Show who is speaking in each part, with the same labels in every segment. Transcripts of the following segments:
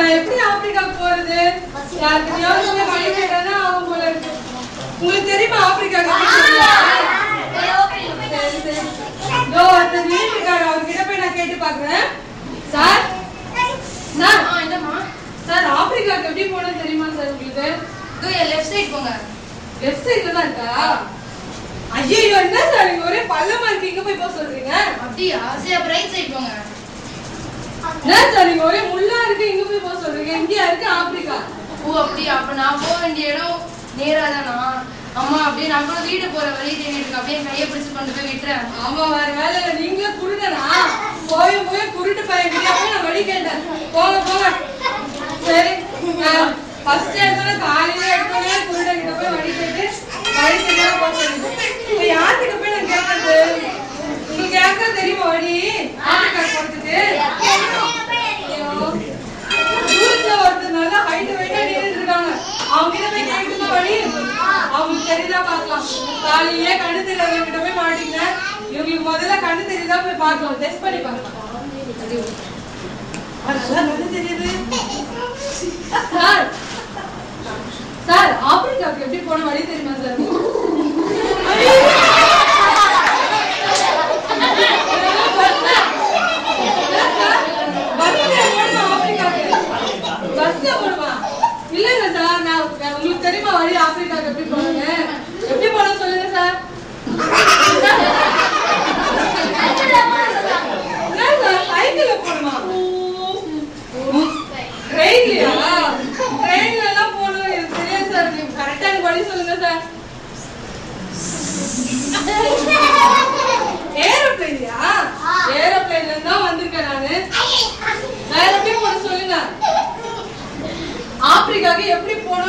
Speaker 1: நான் எப்படி ஆப்பிரிக்காக்கு போறது? யாருக்கிட்டயாவது வழி கேட்டானா அவங்க போல இருக்கு. உங்களுக்கு தெரியுமா ஆப்பிரிக்காக்கு? அவர்கிட்ட போய் நான் கேட்டு பாக்குறேன். சார் சார் ஆப்பிரிக்காக்கு எப்படி போனது தெரியுமா சார் உங்களுக்கு?
Speaker 2: லெஃப்ட் சைடு போங்க.
Speaker 1: லெஃப்ட் சைடுல தான் இருக்கா? ஐயோ என்ன சார் நீங்க ஒரே பள்ளமா இருக்கு, இங்க போய் போக சொல்றீங்க?
Speaker 2: அப்படியா? சரி அப்ப ரைட் சைடு போங்க.
Speaker 1: என்ன சார் நீங்க ஒரே முள்ளா இருக்கு, இங்க போய் போக சொல்றீங்க? இந்தியா இருக்கு ஆப்பிரிக்கா.
Speaker 2: ஓ அப்படியா? அப்ப நான் போக வேண்டிய இடம் நேராதானா? அம்மா அப்படியே நம்மளும் வீடு போற வழி தேடிட்டு அப்படியே கையை பிடிச்சு கொண்டு போய் விட்டுறேன்.
Speaker 1: ஆமா வேற வேலை இல்ல, நீங்களே குருடனா? போய் குருட்டு பையன் நான் வழி கேட்டேன். போங்க போங்க. சரி ஃபர்ஸ்ட் எடுத்தோட காலையில எடுத்தோடனே குருடன் கிட்ட போய் வழி கேட்டு வழி தெரியாம போக சொல்லுங்க. இப்ப யார்கிட்ட போய் நான் கேட்கறது? உங்களுக்கு யாருக்கா தெரியுமா வழி ஆப்பிரிக்கா போறதுக்கு? தூரத்துல ஒருத்தர் நல்லா ஹைட் வெயிட்டா நின்றுட்டு இருக்காங்க, அவங்க கிட்ட போய் கேட்கணுமா வழி? அவங்களுக்கு தெரியுதா பாக்கலாம். காலையிலே கண்ணு தெரியாதவங்க கிட்ட போய் மாட்டீங்க. இவங்களுக்கு முதல்ல கண்ணு தெரியுதா போய் பார்க்கலாம், டெஸ்ட் பண்ணி பார்க்கலாம். கண்ணு தெரியுது சார். சார் ஆப்பிரிக்காவுக்கு எப்படி போன வழி தெரியுமா சார்? இல்லங்க சார், நான் உங்களுக்கு தெரியுமா வழி ஆப்பிரிக்காவுக்கு எப்படி போனீங்க? எப்படி போன சொல்லுங்க சார். சைக்கிள்ல போணுமா? ட்ரெயின்லயா? ட்ரெயின்ல எல்லாம் போகணும் எனக்கு தெரியாது சார், நீங்க கரெக்டா எனக்கு வழி சொல்லுங்க சார். ஏரோப்ளைன்லயா? ஏரோப்ளைன்ல தான் வந்திருக்கேன் நானு. வேற எப்படி போன சொல்லுங்க. ஆப்பிரிக்காக்கு எப்படி போனோம்?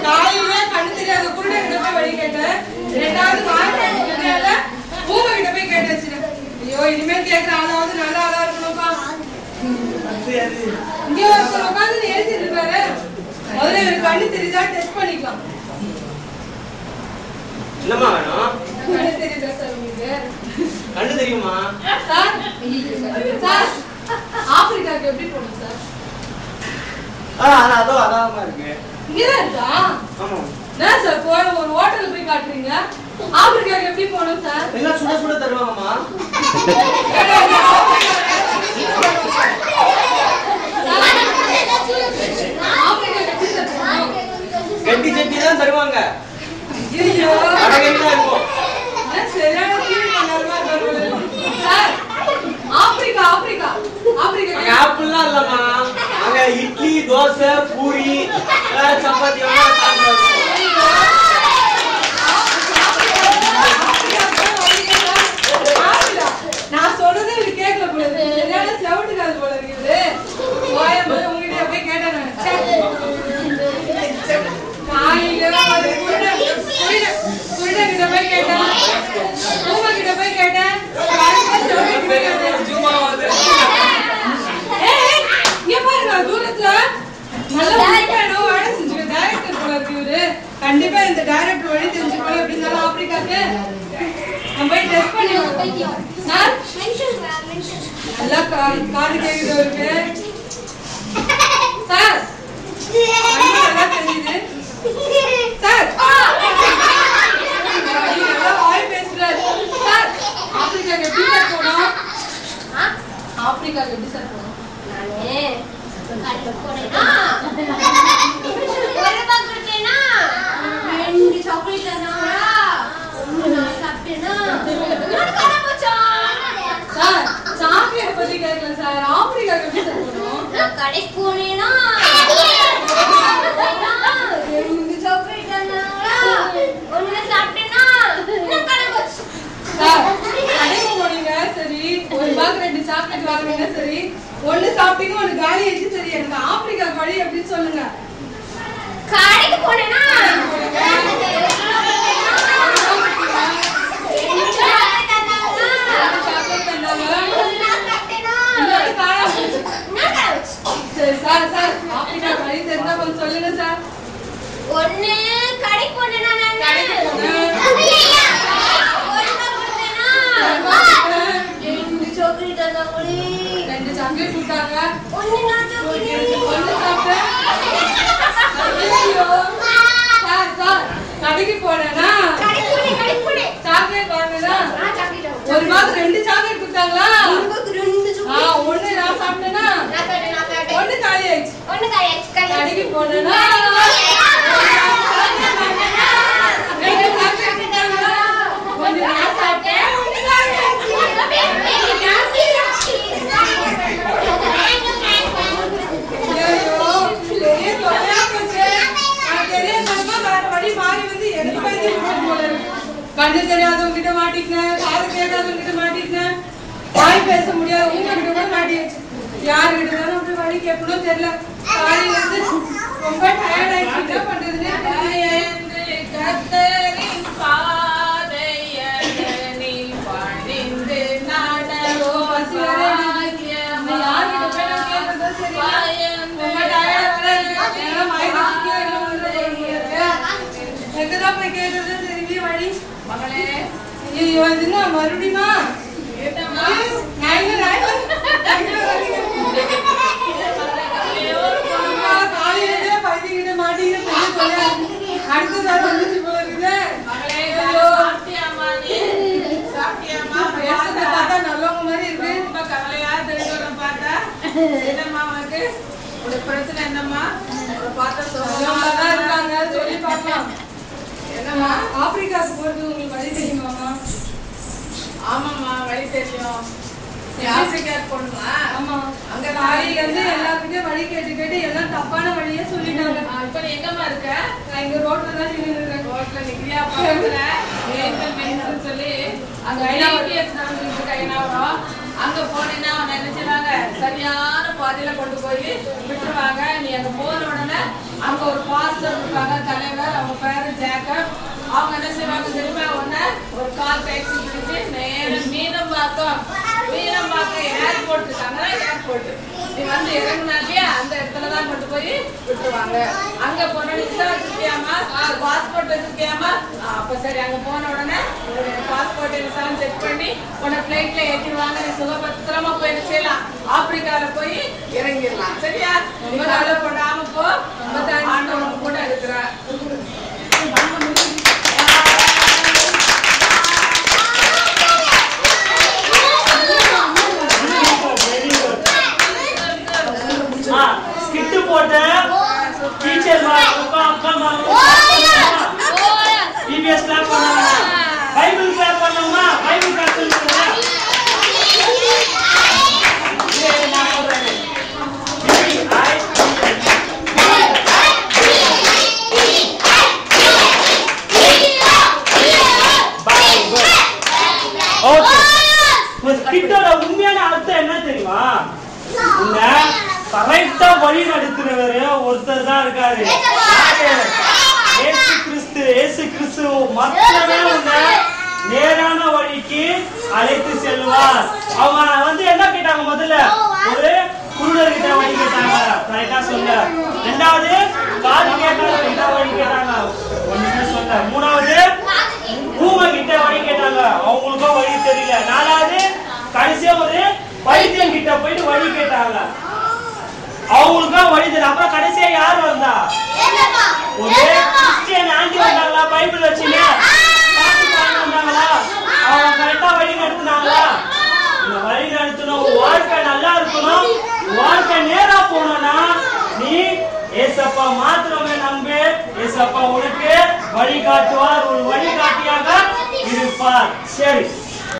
Speaker 1: காலையில கண்ணு தெரியாத குருட கிட்ட போய் வழி கேட்டேன். ரெண்டாவது ஊமை கிட்ட போய் கேட்டு வச்சிருக்கேன். ஐயோ இனிமேல் கேட்கிற ஆளாவது நல்ல ஆளா இருக்கணும்ப்பா. இங்க ஒருத்தர் உட்காந்து எழுதிட்டு இருக்காரு. முதல்ல இவருக்கு கண்ணு தெரியுதா டெஸ்ட் பண்ணிக்கலாம்.
Speaker 3: என்னமா வேணும்?
Speaker 1: கண்ணு தெரியுதா சார் உங்களுக்கு?
Speaker 3: கண்ணு தெரியுமா
Speaker 1: சார்? சார் ஆப்பிரிக்காக்கு எப்படி போகணும் சார்?
Speaker 3: அதோ அதாவமா இருக்கு.
Speaker 1: இங்கதான் இருக்கா?
Speaker 3: ஆமா.
Speaker 1: என்ன சார் போற ஒரு ஹோட்டல்ல போய் காட்டுறீங்க? ஆப்பிரிக்காக்கு எப்படி போகணும் சார்?
Speaker 3: எல்லாம் சுட சுட தருவாங்கம்மா. கட்டி சட்டி தான் தருவாங்க.
Speaker 1: ஆப்பிரிக்கா ஆப்பிரிக்கா ஆப்பிரிக்கா
Speaker 3: ஆப்பிள்லாம் இல்லம்மா, அங்க இட்லி தோசை பூரி சப்பாத்தி
Speaker 1: நான் சொல்றது இது கேட்கல போல இருக்கு. செவட்டுக்காது போல இருக்குது. உங்ககிட்ட போய் கேட்டேன் கிட்ட போய் கேட்டேன், ஊமை கிட்ட போய் கேட்டேன். இங்க பாருங்க தூரத்துல நல்லா வேலை செஞ்சுக்க டைரக்டர் போல இருக்கு இவரு. கண்டிப்பா இந்த டைரக்டர் வழி தெரிஞ்சுக்கணும். எப்படி இருந்தாலும் ஆப்பிரிக்காக்கு நம்ம போய் டெஸ்ட் பண்ணி சார் நல்லா காது கேக்குது இருக்கு சார். நல்லா தெரியுது சார். வாய் பேசுறாரு சார். ஆப்பிரிக்காக்கு எப்படி சார் போனோம்? ஆப்பிரிக்காக்கு எப்படி சார் போனோம்? சாக்லேட் பத்தி கேட்கல சார். ஆப்பிரிக்காக்கு எப்படி சார் போனோம்?
Speaker 4: கடைக்கு போனேன்னா
Speaker 1: சரி ஒரு பாக்கு 2 சாக்லேட் வாங்குறீங்க. சரி ஒண்ணு சாப்பிட்டீங்க ஒண்ணு காலி ஆயிடுச்சு. சரி எனக்கு ஆப்பிரிக்கா வழி எப்படி சொல்லுங்க.
Speaker 4: கடைக்கு போனேன்னா
Speaker 1: சரி சார் சார் ஆப்பிரிக்கா வழி தெரிஞ்சா கொஞ்சம் சொல்லுங்க சார்.
Speaker 4: ஒண்ணு கடைக்கு போனேன்னா
Speaker 1: கடைக்கு போனேன் சாக்லேட் கொடுத்தாங்க.
Speaker 4: ஒண்ணு நான் சாப்பிட்டேன்.
Speaker 1: ஒண்ணு சாப்பிட்டேன். ஐயோ. சார் கடைக்கு போனேனா
Speaker 4: கடைக்கு
Speaker 1: சாக்லேட் வாங்கினா
Speaker 4: சாக்லேட்
Speaker 1: ஒரு மாதம் 2 சாக்லேட் கொடுத்தாங்களா?
Speaker 4: ஒண்ணு
Speaker 1: நான் சாப்பிட்டேனா ஒண்ணு காலி ஆயிடுச்சு. கடைக்கு போனேனா கண்ணு தெரியாதவங்க கிட்ட மாட்டிக்கினேன், காது கேட்காதவங்க கிட்ட மாட்டிக்கினேன், வாய் பேச முடியாதவங்க கிட்ட கூட மாட்டிடுச்சு. யாருக்கிட்ட தானே அப்படி வழி கேட்கணும் தெரியல. காலையில இருந்து ரொம்ப டயர்ட் ஆயிடுச்சு. என்ன பண்றதுன்னு எங்கதான் போய் கேட்கறது தெரியல வழி. ஐயோ என்ன மறுபடியுமா காலையிலே பைத்தியக்கிட்ட மாட்டிக்கிட்டு அடுத்ததான் வந்துச்சு போல இருக்குது. பார்த்தா நல்லவங்க மாதிரி இருக்கு.
Speaker 5: பிரச்சனை என்னம்மா?
Speaker 1: இருக்காங்க சொல்லி பார்க்கலாம். என்னம்மா ஆப்பிரிக்காவுக்கு போறது உங்களுக்கு வழி தெரியுமாமா?
Speaker 5: ஆமாம்மா, வழி தெரியும். ஆப்பிரிக்காவுக்கு போகணுமா?
Speaker 1: ஆமா. அங்க காலையில இருந்து எல்லாருக்கிட்டையும் வழி கேட்டு எல்லாம் தப்பான வழியே சொல்லிட்டாங்க.
Speaker 5: இப்ப நீ எங்கம்மா இருக்க?
Speaker 1: நான் இங்க ரோட்ல தான் நின்னுருக்கேன்.
Speaker 5: ரோட்ல நிக்கிறியா? பக்கத்துல மெயின்டெனன்ஸ் சொல்லி அங்க ஐடிஎஸ் நடந்துட்டு கைனாவரம் அங்க போனீங்கன்னா அவங்க என்ன செய்வாங்க, சரியான பாதையில கொண்டு போய் விட்டுருவாங்க. நீ அங்க போன உடனே அங்க ஒரு பாஸ்டர் இருப்பாங்க, தலைவர், அவங்க பேரு ஜேக்கப். அவங்க என்ன செய்வாங்க தெரியுமா, உடனே ஒரு கால் டாக்ஸி பிடிச்சு நேர மீனம்பாக்கம் ஏர்போர்ட் இருக்காங்க, ஏர்போர்ட் நீ வந்து இறங்குனாலியா அந்த இடத்துலதான் கொண்டு போய் விட்டுருவாங்க. அங்க போன விசாரிச்சிருக்கியாமா, பாஸ்போர்ட் வச்சிருக்கியாமா? அப்ப சரி, அங்க போன உடனே பாஸ்போர்ட் விசாரம் செக் பண்ணி உன்னை பிளைட்ல ஏற்றிடுவாங்க. நீ சுகபத்திரமா போய் என்ன செய்யலாம், ஆப்பிரிக்கால போய் இறங்கிடலாம். சரியா? ரொம்ப கவலைப்படாம போ. ஆண்டவனுக்கு கூட இருக்கிற
Speaker 3: ஸ்கிட் போட்ட டீச்சர் டிபிஎஸ் கிளாஸ் பண்ணாங்க. பைபிள் கிளாஸ் பண்ணோமா? பைபிள் கிளாஸ் சொல்லுங்க. ஸ்கிட்டோட உண்மையான அர்த்தம் என்ன தெரியுமா? இந்த கரெக்டா வழி நடத்துறவரு ஒருத்தர் தான் இருக்காரு. ஏசு கிறிஸ்து மட்டுமே உன்னை நேரான வழிக்கு அழைத்து செல்வார். அவங்க வந்து என்ன கேட்டாங்க, முதல்ல ஒரு குருடர்கிட்ட வழி கேட்டாங்க, கரெக்டா சொல்ல. ரெண்டாவது காது கேட்டாங்க வழி கேட்டாங்க, ஒண்ணுமே சொல்ல. மூணாவது ஊமை கிட்ட வழி கேட்டாங்க, அவங்களுக்கும் வழி தெரியல. நாலாவது கடைசியா ஒரு பைத்தியம் கிட்ட போயிட்டு வழி கேட்டாங்க, அவங்களுக்கும் வழி தெரியல. அப்புறம் கடைசியா யார் வந்தா? ஒரு கிறிஸ்டியன் ஆண்டி வந்தாங்களா, பைபிள் வச்சுங்க வந்தாங்களா? அவங்க கரெக்டா வழி நடத்தினாங்களா? இந்த வழி நடத்தணும், வாழ்க்கை நல்லா இருக்கணும், வாழ்க்கை நேரா போனோம்னா நீ ஏசப்பா மாத்திரமே நம்பு. ஏசப்பா உனக்கு வழிகாட்டுவார், ஒரு வழிகாட்டியாக இருப்பார். சரி.